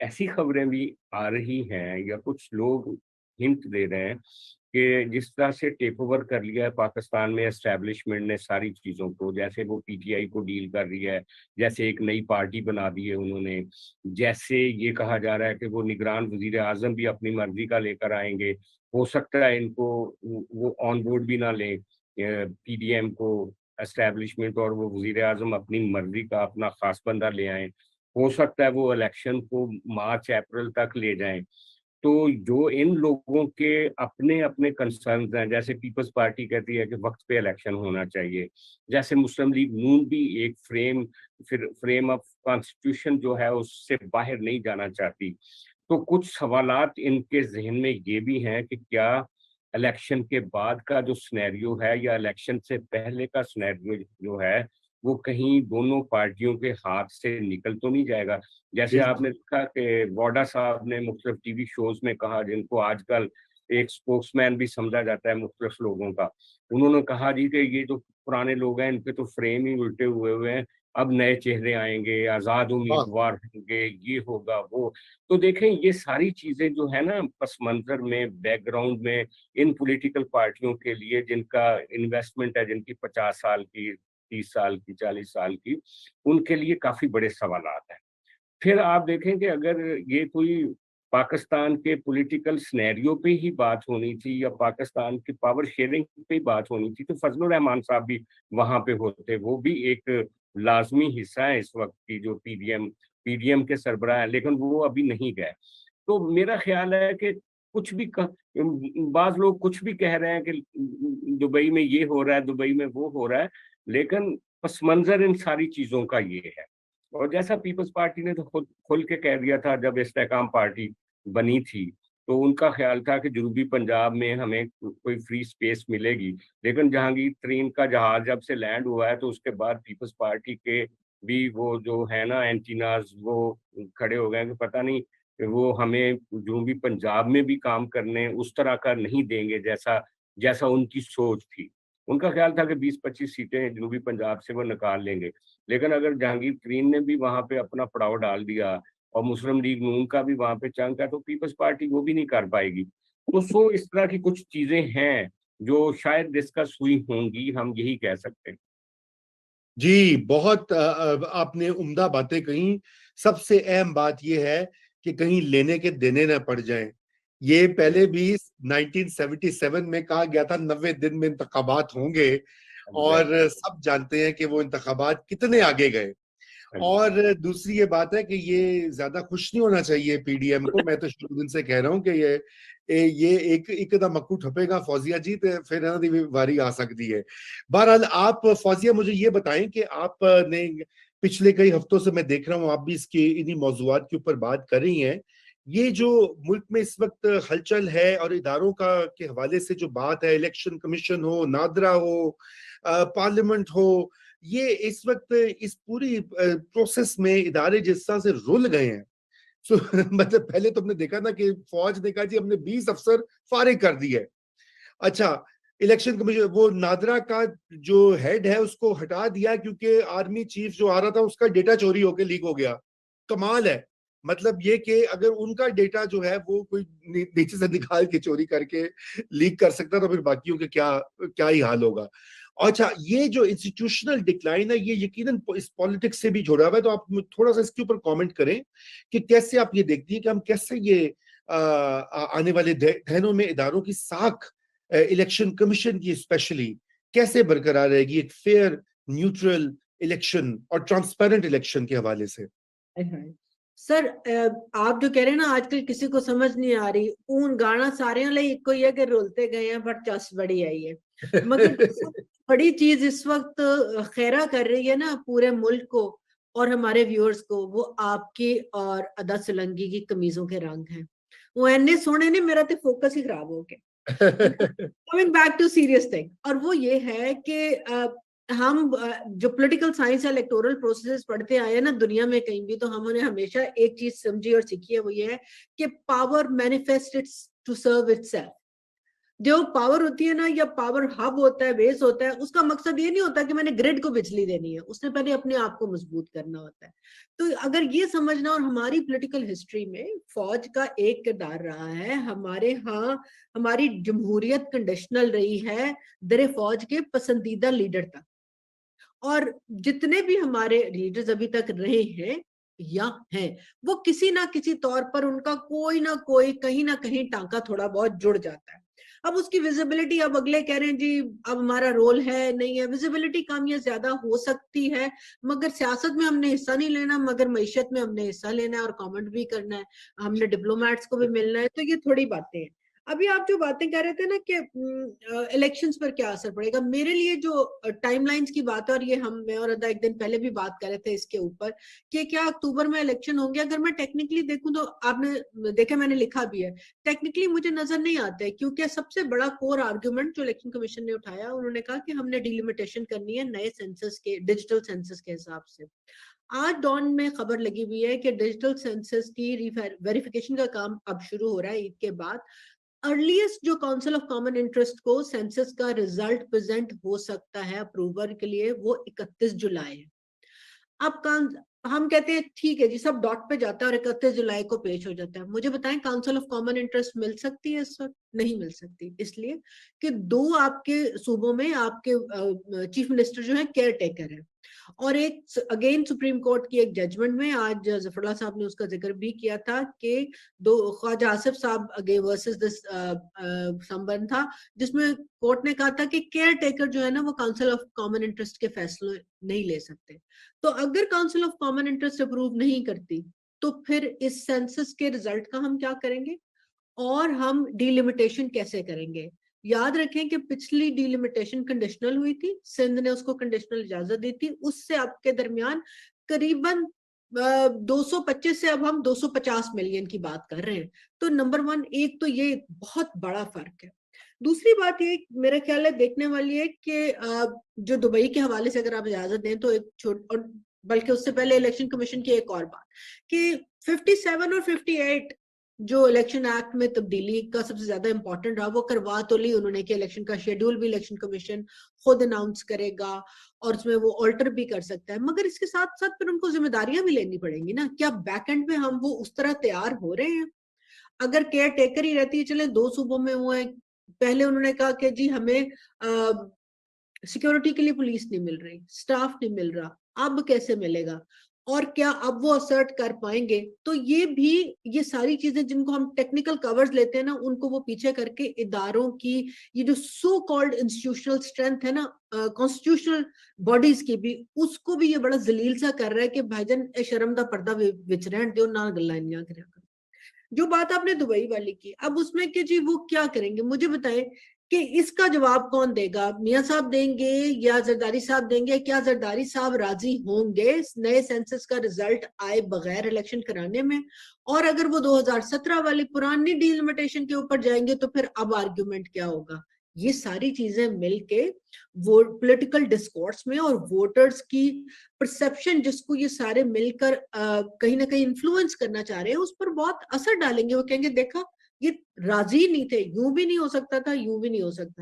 ऐसी खबरें भी आ रही हैं या कुछ लोग हिंट दे रहे हैं कि जिस तरह से टेक ओवर कर लिया है पाकिस्तान में एस्टेब्लिशमेंट ने सारी चीज़ों को, जैसे वो पीटीआई को डील कर रही है, जैसे एक नई पार्टी बना दी है उन्होंने, जैसे ये कहा जा रहा है कि वो निगरान वजीर आजम भी अपनी मर्जी का लेकर आएंगे। हो सकता है इनको वो ऑन बोर्ड भी ना लें पीडीएम को एस्टेब्लिशमेंट, और वो वजीर आजम अपनी मर्जी का अपना खास बंदा ले आए। हो सकता है वो इलेक्शन को मार्च अप्रैल तक ले जाएं। तो जो इन लोगों के अपने अपने कंसर्न्स हैं, जैसे पीपल्स पार्टी कहती है कि वक्त पे इलेक्शन होना चाहिए, जैसे मुस्लिम लीग नून भी एक फ्रेम ऑफ कॉन्स्टिट्यूशन जो है उससे बाहर नहीं जाना चाहती। तो कुछ सवालात इनके जहन में ये भी हैं कि क्या इलेक्शन के बाद का जो सिनेरियो है या इलेक्शन से पहले का सिनेरियो जो है वो कहीं दोनों पार्टियों के हाथ से निकल तो नहीं जाएगा। जैसे आपने देखा कि वाडा साहब ने मुख्तलिफ टीवी शोज में कहा, जिनको आजकल एक स्पोक्समैन भी समझा जाता है मुख्तलिफ लोगों का, उन्होंने कहा जी कि ये जो पुराने लोग हैं इनके तो फ्रेम ही उल्टे हुए हुए हैं, अब नए चेहरे आएंगे, आजाद वाह। उम्मीदवार होंगे, ये होगा वो। तो देखें ये सारी चीजें जो है ना पस मंजर में, बैकग्राउंड में, इन पॉलिटिकल पार्टियों के लिए जिनका इन्वेस्टमेंट है, जिनकी 50 साल की, 30 साल की, 40 साल की, उनके लिए काफी बड़े सवालात हैं। फिर आप देखें कि अगर ये कोई पाकिस्तान के पॉलिटिकल सिनेरियो पे ही बात होनी थी या पाकिस्तान की पावर शेयरिंग पे ही बात होनी थी तो फजलुर रहमान साहब भी वहां पे होते। वो भी एक लाजमी हिस्सा है इस वक्त की जो पीडीएम के सरबराह हैं, लेकिन वो अभी नहीं गए। तो मेरा ख्याल है कि कुछ भी बाज लोग कुछ भी कह रहे हैं कि दुबई में ये हो रहा है, दुबई में वो हो रहा है, लेकिन पस मंजर इन सारी चीजों का ये है। और जैसा पीपल्स पार्टी ने तो खुद खुल के कह दिया था जब इस्तेकाम पार्टी बनी थी, तो उनका ख्याल था कि जनूबी पंजाब में हमें कोई फ्री स्पेस मिलेगी। लेकिन जहांगीर तरीन का जहाज जब से लैंड हुआ है तो उसके बाद पीपल्स पार्टी के भी वो जो है ना एंटीनाज वो खड़े हो गए कि पता नहीं वो हमें जनूबी पंजाब में भी काम करने उस तरह का नहीं देंगे जैसा जैसा उनकी सोच थी। उनका ख्याल था कि 20-25 सीटें जनूबी पंजाब से वो निकाल लेंगे। लेकिन अगर जहांगीर तरीन ने भी वहां पे अपना पड़ाव डाल दिया और मुस्लिम लीग नून का भी वहां पे चंक है तो पीपल्स पार्टी वो भी नहीं कर पाएगी। तो इस तरह की कुछ चीजें हैं जो शायद डिस्कस हुई होंगी, हम यही कह सकते हैं। जी, बहुत आपने उम्दा बातें कही। सबसे अहम बात यह है कि कहीं लेने के देने न पड़ जाएं। ये पहले भी 1977 में कहा गया था 90 दिन में इंतखाबात होंगे, और एग्जैक्टली। सब जानते हैं कि वो इंतखाबात कितने आगे गए। और दूसरी ये बात है कि ये ज्यादा खुश नहीं होना चाहिए पीडीएम को। मैं तो शुरू दिन से कह रहा हूं कि ये एक एकदम मक्कू ठपेगा फौजिया जी, तो फिर इन्हां दी वारी आ सकती है। बहरहाल, आप फौजिया मुझे ये बताएं कि आपने पिछले कई हफ्तों से, मैं देख रहा हूं, आप भी इसके इन्हीं मौजूआत के ऊपर बात कर रही हैं। ये जो मुल्क में इस वक्त हलचल है और इदारों का के हवाले से जो बात है, इलेक्शन कमीशन हो, नादरा हो, पार्लियामेंट हो, ये इस वक्त इस पूरी प्रोसेस में इदारे जिस तरह से रुल गए हैं। सो मतलब पहले तो हमने देखा ना कि फौज ने कहा जी हमने 20 अफसर फारिग कर दिए। अच्छा, इलेक्शन कमीशन वो नादरा का जो हेड है उसको हटा दिया क्योंकि आर्मी चीफ जो आ रहा था उसका डेटा चोरी होकर लीक हो गया। कमाल है। मतलब ये कि अगर उनका डेटा जो है वो कोई नीचे से निकाल के चोरी करके लीक कर सकता तो फिर बाकियों के क्या क्या ही हाल होगा। अच्छा, ये जो इंस्टीट्यूशनल डिक्लाइन है ये यकीनन इस पॉलिटिक्स से भी जुड़ा हुआ है, तो आप थोड़ा सा इसके ऊपर कमेंट करें कि कैसे आप ये देखती हैं कि हम कैसे ये आने वाले दिनों में इदारों की साख, इलेक्शन कमीशन की स्पेशली, कैसे बरकरार रहेगी एक फेयर, न्यूट्रल इलेक्शन और ट्रांसपेरेंट इलेक्शन के हवाले से। सर, आप जो कह रहे हैं ना आजकल किसी को समझ नहीं आ रही, ऊन गाना सारे इको ही है कि रोलते गए हैं पर चस बड़ी आई है। मगर बड़ी चीज इस वक्त खैरा कर रही है ना पूरे मुल्क को और हमारे व्यूअर्स को, वो आपकी और अदा सुलंगी की कमीजों के रंग हैं। वो इन्ने सोने ने मेरा तो फोकस ही खराब हो गया। Coming back to serious thing, और वो ये है कि हम जो पॉलिटिकल साइंस या इलेक्टोरल प्रोसेसेस पढ़ते आए हैं ना दुनिया में कहीं भी, तो हम उन्हें हमेशा एक चीज समझी और सीखी है, वो ये है कि power manifests to serve itself. जो पावर होती है ना, या पावर हब होता है, बेस होता है, उसका मकसद ये नहीं होता कि मैंने ग्रिड को बिजली देनी है, उसने पहले अपने आप को मजबूत करना होता है। तो अगर ये समझना, और हमारी पॉलिटिकल हिस्ट्री में फौज का एक किरदार रहा है, हमारे यहाँ हमारी जमहूरियत कंडीशनल रही है दरे फौज के पसंदीदा लीडर तक, और जितने भी हमारे लीडर्स अभी तक रहे हैं या हैं, वो किसी ना किसी तौर पर उनका कोई ना कोई कहीं ना कहीं टांका थोड़ा बहुत जुड़ जाता है। अब उसकी विजिबिलिटी, अब अगले कह रहे हैं जी अब हमारा रोल है नहीं है, विजिबिलिटी कम या ज्यादा हो सकती है, मगर सियासत में हमने हिस्सा नहीं लेना, मगर मईशत में हमने हिस्सा लेना है और कमेंट भी करना है, हमने डिप्लोमेट्स को भी मिलना है। तो ये थोड़ी बातें हैं। अभी आप जो बातें कह रहे थे ना कि इलेक्शंस पर क्या असर पड़ेगा, मेरे लिए जो टाइमलाइंस की बात है, और ये मैं और अदा एक दिन पहले भी बात कर रहे थे इसके ऊपर कि क्या अक्टूबर में इलेक्शन होंगे। अगर मैं टेक्निकली देखूं तो आपने देखा, मैंने लिखा भी है, टेक्निकली मुझे नजर नहीं आता है, क्योंकि सबसे बड़ा कोर आर्ग्यूमेंट जो इलेक्शन कमीशन ने उठाया, उन्होंने कहा कि हमने डिलिमिटेशन करनी है नए सेंसस के, डिजिटल सेंसस के हिसाब से। आज डॉन में खबर लगी हुई है कि डिजिटल सेंसस की वेरिफिकेशन का काम अब शुरू हो रहा है ईद के बाद। अर्लीस्ट जो काउंसिल ऑफ कॉमन इंटरेस्ट को सेंसस का रिजल्ट प्रेजेंट हो सकता है अप्रूवल के लिए, वो 31 जुलाई है। अब हम कहते हैं ठीक है जी, सब डॉट पे जाता है और 31 जुलाई को पेश हो जाता है। मुझे बताएं, काउंसिल ऑफ कॉमन इंटरेस्ट मिल सकती है इस वक्त? नहीं मिल सकती, इसलिए कि दो आपके सूबों में आपके चीफ मिनिस्टर जो है केयर टेकर है, और एक अगेन सुप्रीम कोर्ट की एक जजमेंट में आज जफरुल्लाह साहब ने उसका जिक्र भी किया था कि दो ख्वाजा आसिफ साहब अगे वर्सेस दिस संबंध था, जिसमें कोर्ट ने कहा था कि केयर टेकर जो है ना, वो काउंसिल ऑफ कॉमन इंटरेस्ट के फैसले नहीं ले सकते। तो अगर council of common interest approve नहीं करती, तो फिर इस सेंसस के रिजल्ट का हम क्या करेंगे, और हम डिलिमिटेशन कैसे करेंगे? याद रखें कि पिछली डिलिमिटेशन कंडीशनल हुई थी, सिंध ने उसको कंडीशनल इजाजत दी थी, उससे आपके दरमियान करीबन 225 से अब हम 250 मिलियन की बात कर रहे हैं। तो नंबर वन, एक तो ये बहुत बड़ा फर्क है। दूसरी बात ये मेरा ख्याल है देखने वाली है कि जो दुबई के हवाले से अगर आप इजाजत दें तो एक और बल्कि उससे पहले इलेक्शन कमीशन की एक और बात कि 57 और 58 जो इलेक्शन एक्ट में तब्दीली का सबसे ज्यादा इंपॉर्टेंट रहा, वो करवा तो ली उन्होंने कि इलेक्शन का शेड्यूल भी इलेक्शन कमीशन खुद अनाउंस करेगा और उसमें वो ऑल्टर भी कर सकता है, मगर इसके साथ साथ फिर उनको जिम्मेदारियां भी लेनी पड़ेंगी ना। क्या बैक एंड पे हम वो उस तरह तैयार हो रहे हैं? अगर केयर टेकर ही रहती है, चले दो सूबों में हुआ, पहले उन्होंने कहा कि जी हमें सिक्योरिटी के लिए पुलिस नहीं मिल रही, स्टाफ नहीं मिल रहा, अब कैसे मिलेगा, और क्या अब वो असर्ट कर पाएंगे? तो ये सारी चीजें जिनको हम टेक्निकल कवर्स लेते हैं ना, उनको वो पीछे करके इदारों की ये जो सो कॉल्ड इंस्टीट्यूशनल स्ट्रेंथ है ना, कॉन्स्टिट्यूशनल बॉडीज की भी, उसको भी ये बड़ा जलील सा कर रहा है कि भाईजान शर्म दा पर्दा विच रहन दियो ना, गल्लां इन्नियां करिया करो। जो बात आपने दुबई वाली की, अब उसमें कि जी वो क्या करेंगे, मुझे बताएं कि इसका जवाब कौन देगा? मियां साहब देंगे या जरदारी साहब देंगे? क्या जरदारी साहब राजी होंगे नए सेंसस का रिजल्ट आए बगैर इलेक्शन कराने में? और अगर वो 2017 वाली पुरानी डिलिमिटेशन के ऊपर जाएंगे तो फिर अब आर्ग्यूमेंट क्या होगा? ये सारी चीजें मिलके वो पॉलिटिकल डिस्कोर्स में और वोटर्स की परसेप्शन, जिसको ये सारे मिलकर कहीं ना कहीं इन्फ्लुएंस करना चाह रहे हैं, उस पर बहुत असर डालेंगे। वो कहेंगे देखा, ये राजी नहीं थे, यूं भी नहीं हो सकता था, यूं भी नहीं हो सकता।